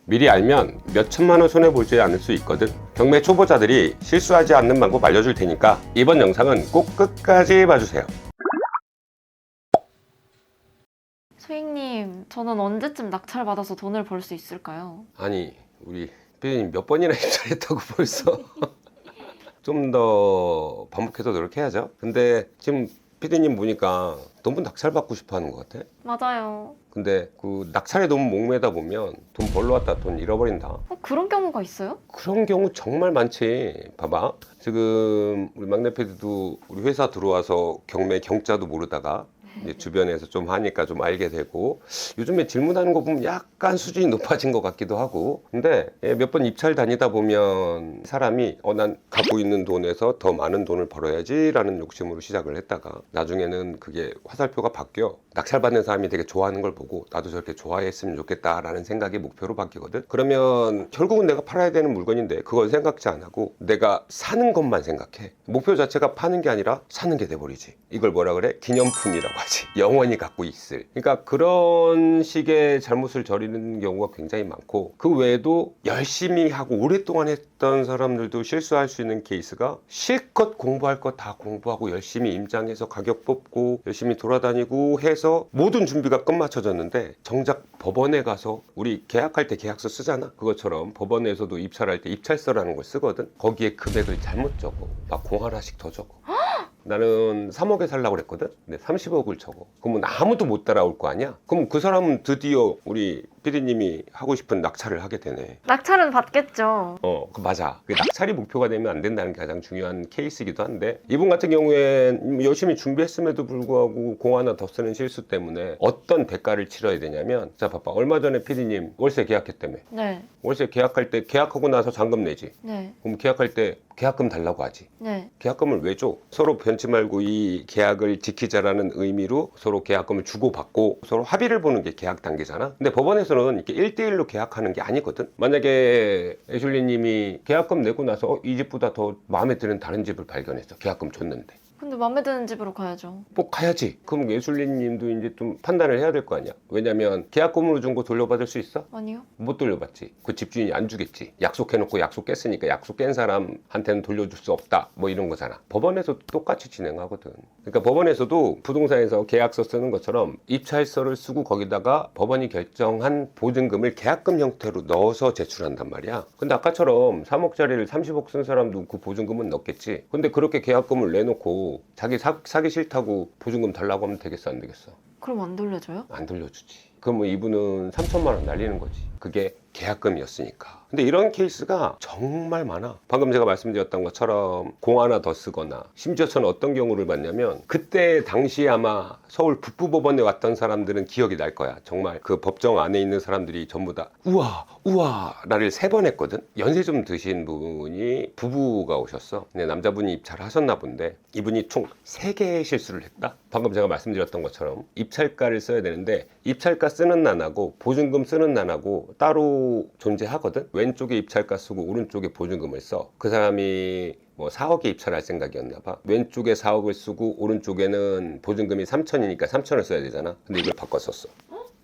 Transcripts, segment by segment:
미리 알면 몇 천만 원 손해보지 않을 수 있거든. 경매 초보자들이 실수하지 않는 방법 알려줄 테니까 이번 영상은 꼭 끝까지 봐주세요. 소익님, 저는 언제쯤 낙찰 받아서 돈을 벌 수 있을까요? 아니 우리 피디님 몇 번이나 입찰했다고 벌써. 좀 더 반복해서 노력해야죠. 근데 지금 피디님 보니까 너무 낙찰받고 싶어 하는 것 같아. 맞아요. 근데 그 낙찰에 너무 목매다 보면 돈 벌러 왔다 돈 잃어버린다. 그런 경우가 있어요? 그런 경우 정말 많지. 봐봐. 지금 우리 막내 PD도 우리 회사 들어와서 경매 경자도 모르다가 이제 주변에서 좀 하니까 좀 알게 되고, 요즘에 질문하는 거 보면 약간 수준이 높아진 것 같기도 하고. 근데 몇 번 입찰 다니다 보면 사람이 난 갖고 있는 돈에서 더 많은 돈을 벌어야지 라는 욕심으로 시작을 했다가 나중에는 그게 화살표가 바뀌어. 낙찰받는 사람이 되게 좋아하는 걸 보고 나도 저렇게 좋아했으면 좋겠다라는 생각이 목표로 바뀌거든. 그러면 결국은 내가 팔아야 되는 물건인데 그걸 생각지 안 하고 내가 사는 것만 생각해. 목표 자체가 파는 게 아니라 사는 게 돼버리지. 이걸 뭐라 그래? 기념품이라고 하지. 영원히 갖고 있을. 그러니까 그런 식의 잘못을 저지르는 경우가 굉장히 많고, 그 외에도 열심히 하고 오랫동안 했던 사람들도 실수할 수 있는 케이스가 실컷 공부할 거 다 공부하고 열심히 임장해서 가격 뽑고 열심히 돌아다니고 해서 모든 준비가 끝마쳐졌는데 정작 법원에 가서 우리 계약할 때 계약서 쓰잖아. 그것처럼 법원에서도 입찰할 때 입찰서라는 걸 쓰거든. 거기에 금액을 잘못 적어. 막 공 하나씩 더 적어. 나는 3억에 살라고 그랬거든. 근데 30억을 적어. 그러면 아무도 못 따라올 거 아니야. 그럼 그 사람은 드디어 우리 피디님이 하고 싶은 낙찰을 하게 되네. 낙찰은 받겠죠. 맞아. 그 낙찰이 목표가 되면 안 된다는 게 가장 중요한 케이스이기도 한데, 이분 같은 경우엔 열심히 준비했음에도 불구하고 공 하나 더 쓰는 실수 때문에 어떤 대가를 치러야 되냐면, 자 봐봐. 얼마 전에 피디님 월세 계약했다며. 네, 월세 계약할 때 계약하고 나서 잔금 내지. 네, 그럼 계약할 때 계약금 달라고 하지. 네. 계약금을 왜 줘? 서로 변치 말고 이 계약을 지키자라는 의미로 서로 계약금을 주고받고 서로 합의를 보는 게 계약 단계잖아. 근데 법원에서는 이렇게 1대1로 계약하는 게 아니거든. 만약에 애슐리 님이 계약금 내고 나서 이 집보다 더 마음에 드는 다른 집을 발견했어. 계약금 줬는데. 근데 마음에 드는 집으로 가야죠. 뭐 가야지. 그럼 예술리 님도 이제 좀 판단을 해야 될 거 아니야. 왜냐면 계약금으로 준 거 돌려받을 수 있어? 아니요? 못 돌려받지. 그 집주인이 안 주겠지. 약속해놓고 약속 깼으니까 약속 깬 사람한테는 돌려줄 수 없다. 뭐 이런 거잖아. 법원에서 똑같이 진행하거든. 그러니까 법원에서도 부동산에서 계약서 쓰는 것처럼 입찰서를 쓰고 거기다가 법원이 결정한 보증금을 계약금 형태로 넣어서 제출한단 말이야. 근데 아까처럼 3억짜리를 30억 쓴 사람도 그 보증금은 넣겠지. 근데 그렇게 계약금을 내놓고 자기 사기 싫다고 보증금 달라고 하면 되겠어, 안 되겠어? 그럼 안 돌려줘요? 안 돌려주지. 그러면 이분은 3천만 원 날리는 거지. 그게 계약금이었으니까. 근데 이런 케이스가 정말 많아. 방금 제가 말씀드렸던 것처럼 공 하나 더 쓰거나, 심지어 저는 어떤 경우를 봤냐면, 그때 당시에 아마 서울 북부법원에 왔던 사람들은 기억이 날 거야. 정말 그 법정 안에 있는 사람들이 전부 다 우와 우와 나를 3번 했거든. 연세 좀 드신 분이 부부가 오셨어. 근데 남자분이 입찰을 하셨나 본데 이분이 총 3개의 실수를 했다. 방금 제가 말씀드렸던 것처럼 입찰가를 써야 되는데 입찰가 쓰는 난하고 보증금 쓰는 난하고 따로 존재하거든. 왼쪽에 입찰가 쓰고 오른쪽에 보증금을 써. 그 사람이 뭐 4억에 입찰할 생각이었나 봐. 왼쪽에 4억을 쓰고 오른쪽에는 보증금이 3천이니까 3천을 써야 되잖아. 근데 이걸 바꿔 썼어.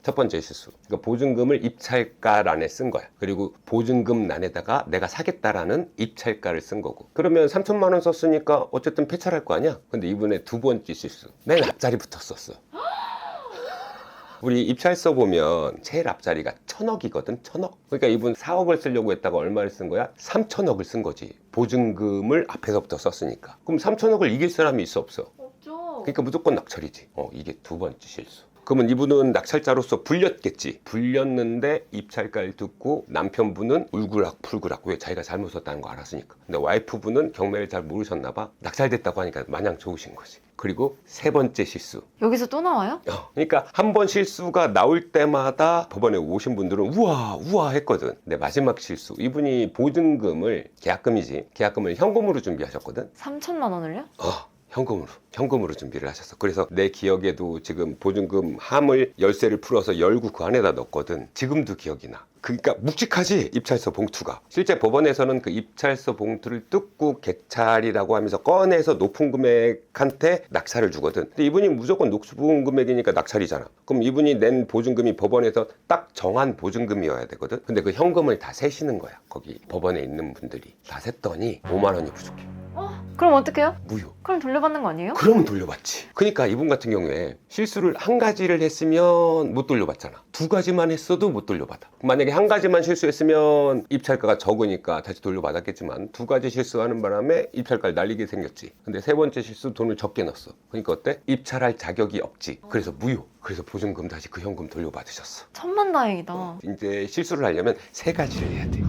첫 번째 실수. 그러니까 보증금을 입찰가란에 쓴 거야. 그리고 보증금 란에다가 내가 사겠다라는 입찰가를 쓴 거고. 그러면 3천만 원 썼으니까 어쨌든 폐찰할 거 아니야? 근데 이분의 두 번째 실수. 맨 앞자리부터 썼어. 우리 입찰서 보면 제일 앞자리가 1,000억이거든. 1,000억. 그러니까 이분 4억을 쓰려고 했다가 얼마를 쓴 거야? 3천억을 쓴 거지. 보증금을 앞에서부터 썼으니까. 그럼 3천억을 이길 사람이 있어, 없어? 없죠. 그러니까 무조건 낙찰이지. 이게 두 번째 실수. 그러면 이분은 낙찰자로서 불렸겠지. 불렸는데 입찰가를 듣고 남편분은 울그락불그락. 왜? 자기가 잘못 썼다는 거 알았으니까. 근데 와이프분은 경매를 잘 모르셨나 봐. 낙찰됐다고 하니까 마냥 좋으신 거지. 그리고 세 번째 실수. 여기서 또 나와요? 그러니까 한 번 실수가 나올 때마다 법원에 오신 분들은 우와 우와 했거든. 근데 마지막 실수. 이분이 보증금을, 계약금이지. 계약금을 현금으로 준비하셨거든. 3천만 원을요? 현금으로 준비를 하셨어. 그래서 내 기억에도 지금 보증금 함을 열쇠를 풀어서 열고 그 안에다 넣었거든. 지금도 기억이 나. 그러니까 묵직하지, 입찰서 봉투가. 실제 법원에서는 그 입찰서 봉투를 뜯고 개찰이라고 하면서 꺼내서 높은 금액한테 낙찰을 주거든. 근데 이분이 무조건 높은 금액이니까 낙찰이잖아. 그럼 이분이 낸 보증금이 법원에서 딱 정한 보증금이어야 되거든. 근데 그 현금을 다 세시는 거야. 거기 법원에 있는 분들이 다 셌더니 5만 원이 부족해. 그럼 어떡해요? 무효. 그럼 돌려받는 거 아니에요? 그러면 돌려받지. 그러니까 이분 같은 경우에 실수를 한 가지를 했으면 못 돌려받잖아. 두 가지만 했어도 못 돌려받아. 만약에 한 가지만 실수했으면 입찰가가 적으니까 다시 돌려받았겠지만 두 가지 실수하는 바람에 입찰가를 날리게 생겼지. 근데 세 번째 실수 돈을 적게 넣었어. 그러니까 어때? 입찰할 자격이 없지. 그래서 무효. 그래서 보증금 다시 그 현금 돌려받으셨어. 천만다행이다. 이제 실수를 하려면 세 가지를 해야 돼.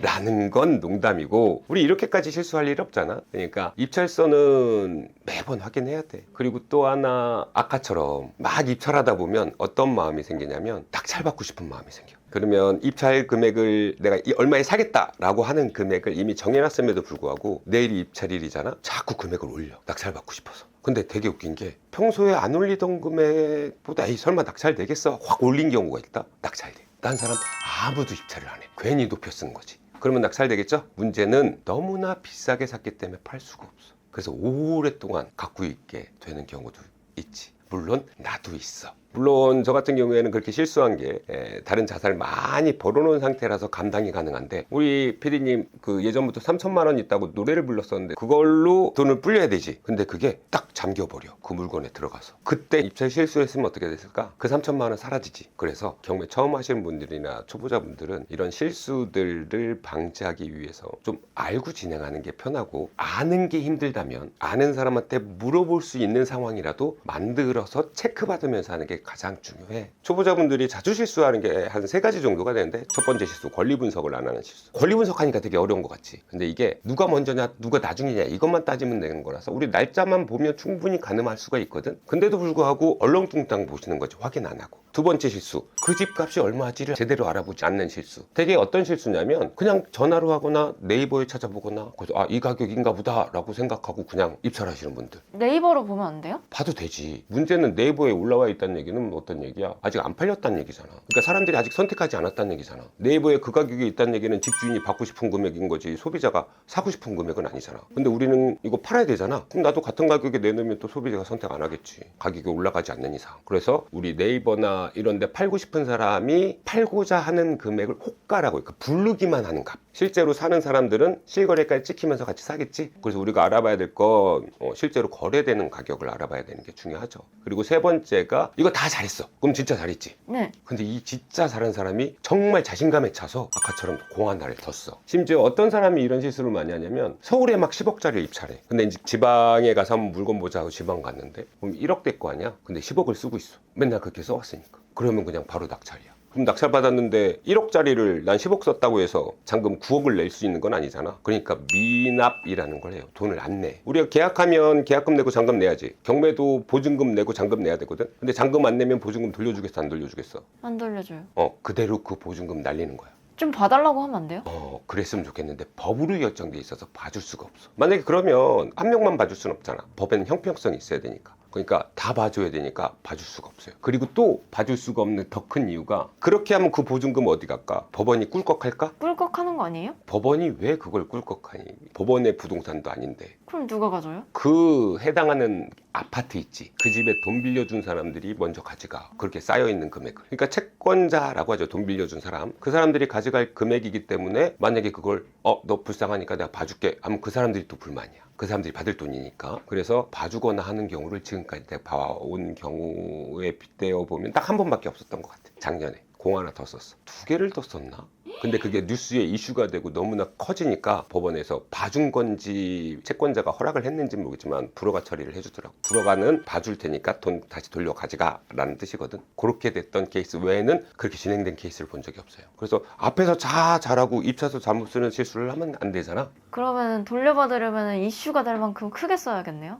라는 건 농담이고, 우리 이렇게까지 실수할 일 없잖아. 그러니까 입찰서는 매번 확인해야 돼. 그리고 또 하나, 아까처럼 막 입찰하다 보면 어떤 마음이 생기냐면 낙찰받고 싶은 마음이 생겨. 그러면 입찰 금액을 내가 얼마에 사겠다라고 하는 금액을 이미 정해놨음에도 불구하고 내일이 입찰일이잖아. 자꾸 금액을 올려, 낙찰받고 싶어서. 근데 되게 웃긴 게 평소에 안 올리던 금액보다 에이 설마 낙찰 되겠어? 확 올린 경우가 있다. 낙찰돼. 딴 사람 아무도 입찰을 안 해. 괜히 높여 쓴 거지. 그러면 낙찰되겠죠? 문제는 너무나 비싸게 샀기 때문에 팔 수가 없어. 그래서 오랫동안 갖고 있게 되는 경우도 있지. 물론 나도 있어. 물론 저 같은 경우에는 그렇게 실수한 게 다른 자산을 많이 벌어놓은 상태라서 감당이 가능한데, 우리 PD님 그 예전부터 3천만 원 있다고 노래를 불렀었는데 그걸로 돈을 불려야 되지. 근데 그게 딱 잠겨버려. 그 물건에 들어가서. 그때 입찰 실수했으면 어떻게 됐을까? 그 3천만 원 사라지지. 그래서 경매 처음 하시는 분들이나 초보자분들은 이런 실수들을 방지하기 위해서 좀 알고 진행하는 게 편하고, 아는 게 힘들다면 아는 사람한테 물어볼 수 있는 상황이라도 만들어서 체크받으면서 하는 게 가장 중요해. 초보자분들이 자주 실수하는 게 한 세 가지 정도가 되는데, 첫 번째 실수, 권리 분석을 안 하는 실수. 권리 분석하니까 되게 어려운 것 같지. 근데 이게 누가 먼저냐 누가 나중이냐 이것만 따지면 되는 거라서 우리 날짜만 보면 충분히 가늠할 수가 있거든. 근데도 불구하고 얼렁뚱땅 보시는 거지. 확인 안 하고. 두 번째 실수, 그 집값이 얼마지를 제대로 알아보지 않는 실수. 되게 어떤 실수냐면 그냥 전화로 하거나 네이버에 찾아보거나 그래서 이 가격인가 보다 라고 생각하고 그냥 입찰하시는 분들. 네이버로 보면 안 돼요? 봐도 되지. 문제는 네이버에 올라와 있다는 얘기는 어떤 얘기야? 아직 안 팔렸다는 얘기잖아. 그러니까 사람들이 아직 선택하지 않았다는 얘기잖아. 네이버에 그 가격이 있다는 얘기는 집주인이 받고 싶은 금액인 거지 소비자가 사고 싶은 금액은 아니잖아. 근데 우리는 이거 팔아야 되잖아. 그럼 나도 같은 가격에 내놓으면 또 소비자가 선택 안 하겠지. 가격이 올라가지 않는 이상. 그래서 우리 네이버나 이런 데 팔고 싶은 사람이 팔고자 하는 금액을 호가라고, 그러니까 부르기만 하는 값. 실제로 사는 사람들은 실거래가에 찍히면서 같이 사겠지. 그래서 우리가 알아봐야 될 건 실제로 거래되는 가격을 알아봐야 되는 게 중요하죠. 그리고 세 번째가 이거 다 잘했어. 그럼 진짜 잘했지. 네. 근데 이 진짜 잘한 사람이 정말 자신감에 차서 아까처럼 공 하나를 뒀어. 심지어 어떤 사람이 이런 실수를 많이 하냐면 서울에 막 10억짜리 입찰해. 근데 이제 지방에 가서 한번 물건 보자 하고 지방 갔는데 그럼 1억 될 거 아니야. 근데 10억을 쓰고 있어. 맨날 그렇게 써왔으니까. 그러면 그냥 바로 낙찰이야. 그럼 낙찰 받았는데 1억짜리를 난 10억 썼다고 해서 잔금 9억을 낼 수 있는 건 아니잖아. 그러니까 미납이라는 걸 해요. 돈을 안 내. 우리가 계약하면 계약금 내고 잔금 내야지. 경매도 보증금 내고 잔금 내야 되거든. 근데 잔금 안 내면 보증금 돌려주겠어 안 돌려주겠어? 안 돌려줘요. 그대로 그 보증금 날리는 거야. 좀 봐달라고 하면 안 돼요? 그랬으면 좋겠는데 법으로 결정돼 있어서 봐줄 수가 없어. 만약에 그러면 한 명만 봐줄 수는 없잖아. 법에는 형평성이 있어야 되니까. 그러니까 다 봐줘야 되니까 봐줄 수가 없어요. 그리고 또 봐줄 수가 없는 더 큰 이유가, 그렇게 하면 그 보증금 어디 갈까? 법원이 꿀꺽할까? 꿀꺽하는 거 아니에요? 법원이 왜 그걸 꿀꺽하니? 법원의 부동산도 아닌데. 그럼 누가 가져요? 그 해당하는 아파트 있지. 그 집에 돈 빌려준 사람들이 먼저 가져가. 그렇게 쌓여있는 금액을. 그러니까 채권자라고 하죠. 돈 빌려준 사람. 그 사람들이 가져갈 금액이기 때문에 만약에 그걸 너 불쌍하니까 내가 봐줄게 하면 그 사람들이 또 불만이야. 그 사람들이 받을 돈이니까. 그래서 봐주거나 하는 경우를 지금까지 내가 봐온 경우에 빗대어 보면 딱 한 번밖에 없었던 것 같아. 작년에. 공 하나 더 썼어. 2개를 더 썼나? 근데 그게 뉴스에 이슈가 되고 너무나 커지니까 법원에서 봐준 건지 채권자가 허락을 했는지 모르겠지만 불허가 처리를 해주더라고. 불허가는 봐줄 테니까 돈 다시 돌려 가져가 라는 뜻이거든. 그렇게 됐던 케이스 외에는 그렇게 진행된 케이스를 본 적이 없어요. 그래서 앞에서 잘하고 입찰서 잘못 쓰는 실수를 하면 안 되잖아. 그러면 돌려받으려면 이슈가 될 만큼 크게 써야겠네요?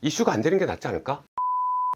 이슈가 안 되는 게 낫지 않을까?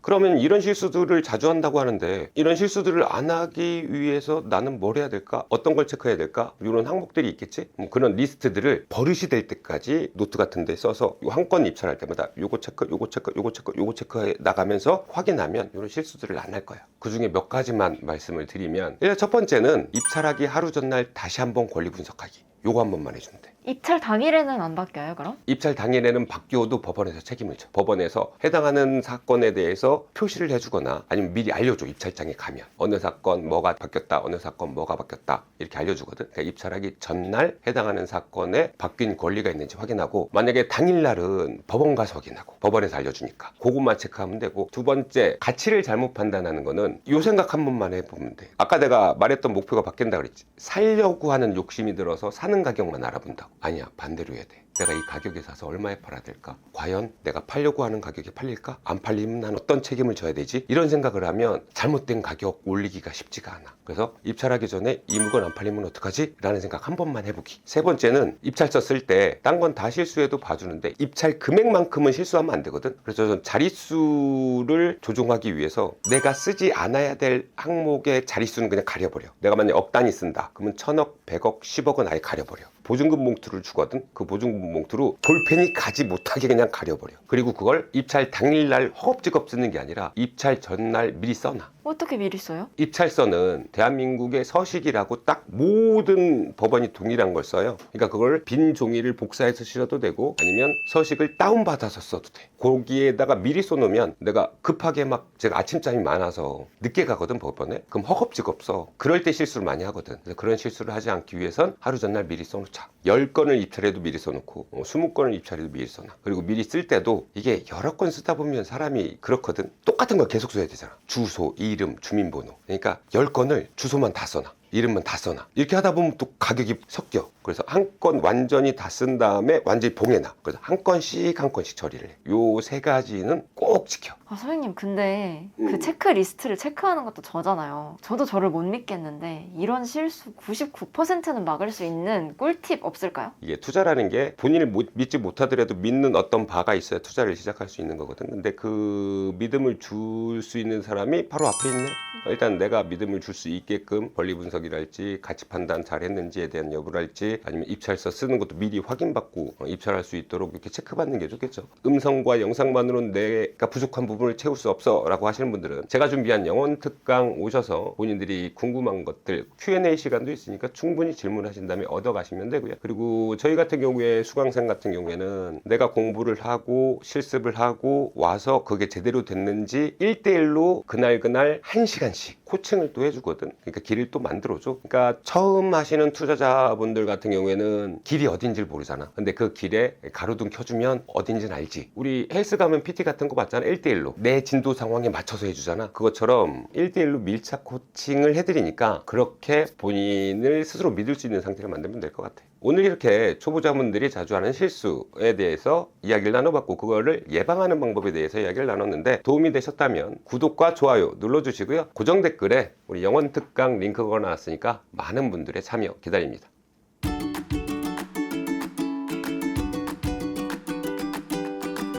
그러면 이런 실수들을 자주 한다고 하는데 이런 실수들을 안 하기 위해서 나는 뭘 해야 될까? 어떤 걸 체크해야 될까? 이런 항목들이 있겠지? 그런 리스트들을 버릇이 될 때까지 노트 같은 데 써서 한 건 입찰할 때마다 요거 체크, 요거 체크, 요거 체크, 요거 체크해 나가면서 확인하면 이런 실수들을 안 할 거야. 그 중에 몇 가지만 말씀을 드리면 일단 첫 번째는 입찰하기 하루 전날 다시 한번 권리 분석하기. 요거 한 번만 해주면 돼. 입찰 당일에는 안 바뀌어요, 그럼? 입찰 당일에는 바뀌어도 법원에서 책임을 져. 법원에서 해당하는 사건에 대해서 표시를 해주거나 아니면 미리 알려줘. 입찰장에 가면 어느 사건 뭐가 바뀌었다, 어느 사건 뭐가 바뀌었다 이렇게 알려주거든. 그러니까 입찰하기 전날 해당하는 사건에 바뀐 권리가 있는지 확인하고, 만약에 당일날은 법원 가서 확인하고 법원에서 알려주니까 그것만 체크하면 되고, 두 번째 가치를 잘못 판단하는 거는 요 생각 한 번만 해보면 돼. 아까 내가 말했던 목표가 바뀐다 그랬지. 살려고 하는 욕심이 들어서 사는 가격만 알아본다고. 아니야, 반대로 해야 돼. 내가 이 가격에 사서 얼마에 팔아야 될까? 과연 내가 팔려고 하는 가격에 팔릴까? 안 팔리면 난 어떤 책임을 져야 되지? 이런 생각을 하면 잘못된 가격 올리기가 쉽지가 않아. 그래서 입찰하기 전에 이 물건 안 팔리면 어떡하지? 라는 생각 한 번만 해보기. 세 번째는 입찰서 쓸 때 딴 건 다 실수해도 봐주는데 입찰 금액만큼은 실수하면 안 되거든. 그래서 저는 자릿수를 조정하기 위해서 내가 쓰지 않아야 될 항목의 자릿수는 그냥 가려버려. 내가 만약 억 단위 쓴다 그러면 1000억, 100억, 10억은 아예 가려버려. 보증금 봉투를 주거든. 그 보증금 봉투로 볼펜이 가지 못하게 그냥 가려버려. 그리고 그걸 입찰 당일날 허겁지겁 쓰는 게 아니라 입찰 전날 미리 써놔. 어떻게 미리 써요? 입찰서는 대한민국의 서식이라고 딱 모든 법원이 동일한 걸 써요. 그러니까 그걸 빈 종이를 복사해서 실어도 되고 아니면 서식을 다운받아서 써도 돼. 거기에다가 미리 써놓으면 내가 급하게 막 제가 아침잠이 많아서 늦게 가거든 법원에. 그럼 허겁지겁 써. 그럴 때 실수를 많이 하거든. 그래서 그런 실수를 하지 않기 위해선 하루 전날 미리 써놓자. 10건을 입찰해도 미리 써놓고 20건을 입찰해도 미리 써놔. 그리고 미리 쓸 때도 이게 여러 건 쓰다 보면 사람이 그렇거든. 똑같은 거 계속 써야 되잖아. 주소, 이름, 주민번호. 그러니까 10건을 주소만 다 써놔. 이름만 다 써놔. 이렇게 하다 보면 또 가격이 섞여. 그래서 한 건 완전히 다 쓴 다음에 완전히 봉해놔. 그래서 한 건씩 처리를 해. 요 세 가지는 꼭 지켜. 아, 선생님, 근데 그 체크리스트를 체크하는 것도 저잖아요. 저도 저를 못 믿겠는데 이런 실수 99%는 막을 수 있는 꿀팁 없을까요? 이게 투자라는 게 본인을 믿지 못하더라도 믿는 어떤 바가 있어야 투자를 시작할 수 있는 거거든. 근데 그 믿음을 줄 수 있는 사람이 바로 앞에 있네. 일단 내가 믿음을 줄 수 있게끔 권리 분석이랄지 가치 판단 잘 했는지에 대한 여부랄지 아니면 입찰서 쓰는 것도 미리 확인받고 입찰할 수 있도록 이렇게 체크받는 게 좋겠죠. 음성과 영상만으로는 내가 부족한 부분을 채울 수 없어 라고 하시는 분들은 제가 준비한 영원 특강 오셔서 본인들이 궁금한 것들 Q&A 시간도 있으니까 충분히 질문하신 다음에 얻어가시면 되고요. 그리고 저희 같은 경우에 수강생 같은 경우에는 내가 공부를 하고 실습을 하고 와서 그게 제대로 됐는지 1대1로 그날 1시간씩 코칭을 또 해주거든. 그러니까 길을 또 만들어줘. 그러니까 처음 하시는 투자자분들 같은 경우에는 길이 어딘지를 모르잖아. 근데 그 길에 가로등 켜주면 어딘지는 알지. 우리 헬스 가면 PT 같은 거 봤잖아. 1대1로 내 진도 상황에 맞춰서 해주잖아. 그것처럼 1대1로 밀착 코칭을 해드리니까 그렇게 본인을 스스로 믿을 수 있는 상태를 만들면 될 것 같아. 오늘 이렇게 초보자분들이 자주 하는 실수에 대해서 이야기를 나눠봤고 그거를 예방하는 방법에 대해서 이야기를 나눴는데 도움이 되셨다면 구독과 좋아요 눌러주시고요. 고정 댓글에 우리 영원 특강 링크가 나왔으니까 많은 분들의 참여 기다립니다.